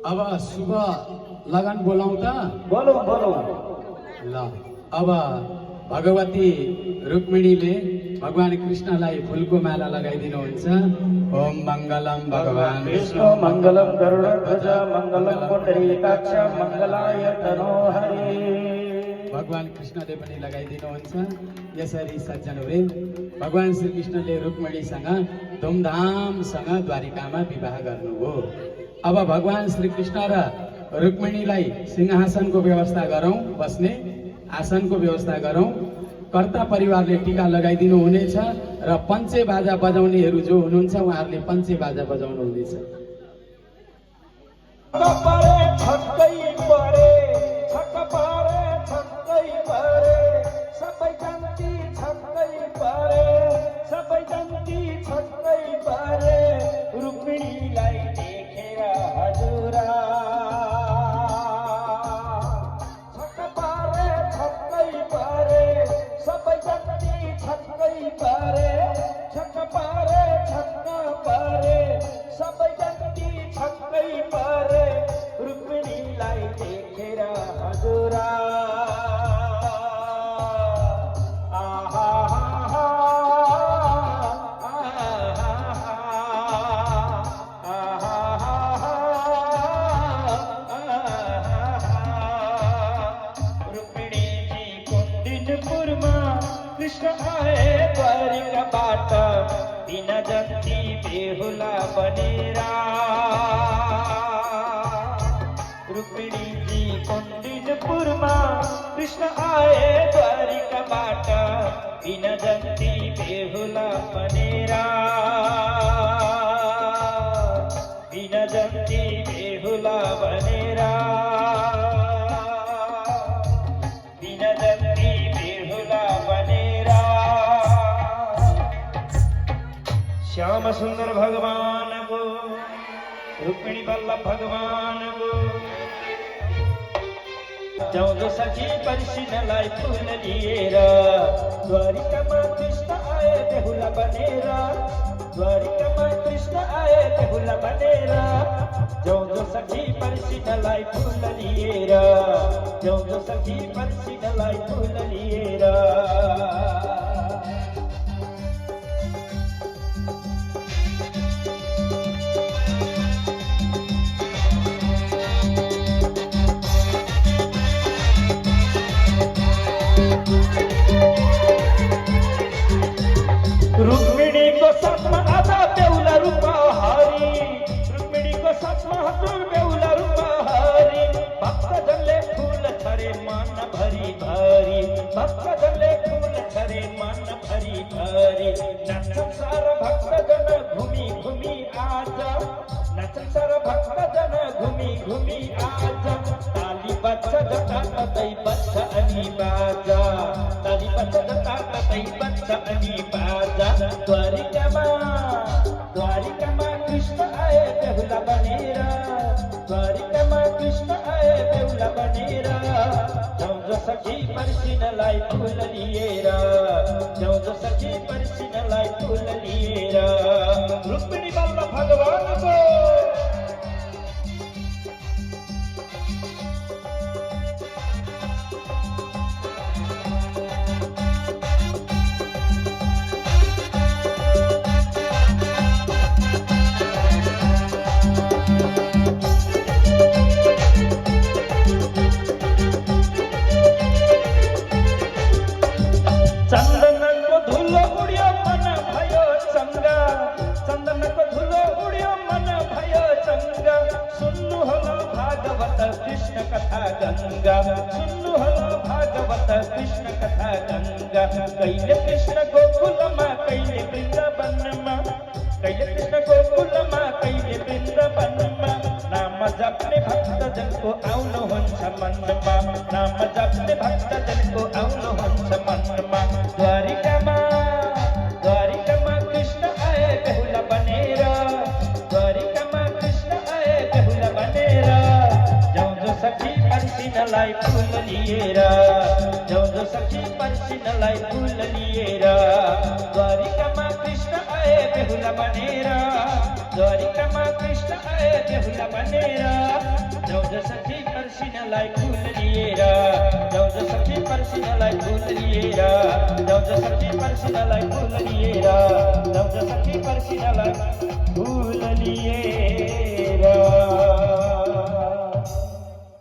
अब शुभ लगन बोलाउँ त? बोलौँ बोलौँ। ल अब भगवती रुक्मिणीले भगवान कृष्णलाई फुलको माला लगाइदिनुहुन्छ। ओम मङ्गलम भगवान विष्णु मङ्गलम गरुडध्वज मङ्गलम पुण्डरीकाक्ष मङ्गलाय तनोहरि। भगवान कृष्णले पनि लगाइदिनुहुन्छ। यसरी सज्जनहरू भगवान श्रीकृष्णले रुक्मिणीसँग धुमधामसँग द्वारिकामा विवाह गर्नुभयो। अब भगवान श्रीकृष्ण र रुक्मिणीलाई सिंहासनको व्यवस्था गरौँ, बस्ने आसनको व्यवस्था गरौँ। कर्ता परिवारले टीका लगाइदिनु हुनेछ र पञ्चे बाजा बजाउनेहरू जो हुनुहुन्छ उहाँहरूले पञ्चे बाजा बजाउनु हुनेछ। रुक्मिणीलाई देखेर हजुरा छक्क पारे छक्कै पारे सबै जति छक्कै पारे छक्क पारे छक्क पारे सबै जति छक्कै पारे रुक्मिणीलाई देखेर हजुरा। कृष्ण आए द्वारिकाबाट बिना जति बेहुला बनेरा। रुक्मिणीजी कुण्डिनपुरमा कृष्ण आए द्वारिकाबाट बिना जति बेहुला बनेरा। बिना जति बेहुला बनेरा। बिना जति बेहुला बनेरा। श्याम सुंदर भगवान को रुक्मिणी वल्लभ भगवान को जाऊँ सखी परिसिनलाई फूल लिएर द्वारिकामा कृष्ण आए बेहुला बनेर। द्वारिकामा कृष्ण आए बेहुला बनेर जाऊँ सखी परिसिनलाई फूल लिएर जाऊँ सखी परिसिनलाई फूल लिएर। रुक्मिणी को साथमा आधा बेहुला रूपा हरि। रुक्मिणी को साथमा हजुर बेहुला रूपा हरि। भक्तजनले फूल छरे मन भरी भरी। भक्तजनले फूल छरे मन भरी भरी। नाचन सारा भक्तजन घुमी घुमी आज। नाचन सारा भक्तजन घुमी घुमी आज। ताली बच्चा जता ततै बच्चा अनि बाजा। ताली बच्चा जता ततै बच्चा अनि बाजा। द्वारिकामा कृष्ण आए बेहुला बनेर। द्वारिकामा कृष्ण आए बेहुला बनेर जाऊँ सखी परिसिनलाई फूल लिएर। जाऊँ सखी परिसिनलाई फूल लिएर। रुक्मिणी वल्लभ भगवानको चन्दनको धुलो उड्यो मन भयो चङ्गा। चन्दनको धुलो उड्यो मन भयो चङ्गा। सुन्नु होला भागवत कृष्ण कथा गङ्गा। सुन्नु होला भागवत कृष्ण कथा गङ्गा। कहिले कृष्ण गोकुलमा कहिले वृन्दावनमा। कहिले कृष्ण गोकुलमा कहिले वृन्दावनमा। नाम जप्ने भक्तजनको आउनुहुन्छ मनमा। नाम जप्ने भक्तजनको आउनुहुन्छ मनमा। द्वारिकामा कृष्ण आए बेहुला बनेर। द्वारिकामा कृष्ण आए बेहुला बनेर जाऊँ सखी परिसिनलाई फूल लिएर। जाऊँ सखी परिसिनलाई फूल लिएर। द्वारिकामा कृष्ण आए बेहुला बनेर। द्वारिकामा कृष्ण आए बेहुला बनेर जाउज सखी पर्सिनालाई फुल लिएर जाउज सखी पर्सिनालाई फुल लिएर जाउज सखी पर्सिनालाई फुल लिएर जाउज सखी पर्सिनालाई फुल लिएर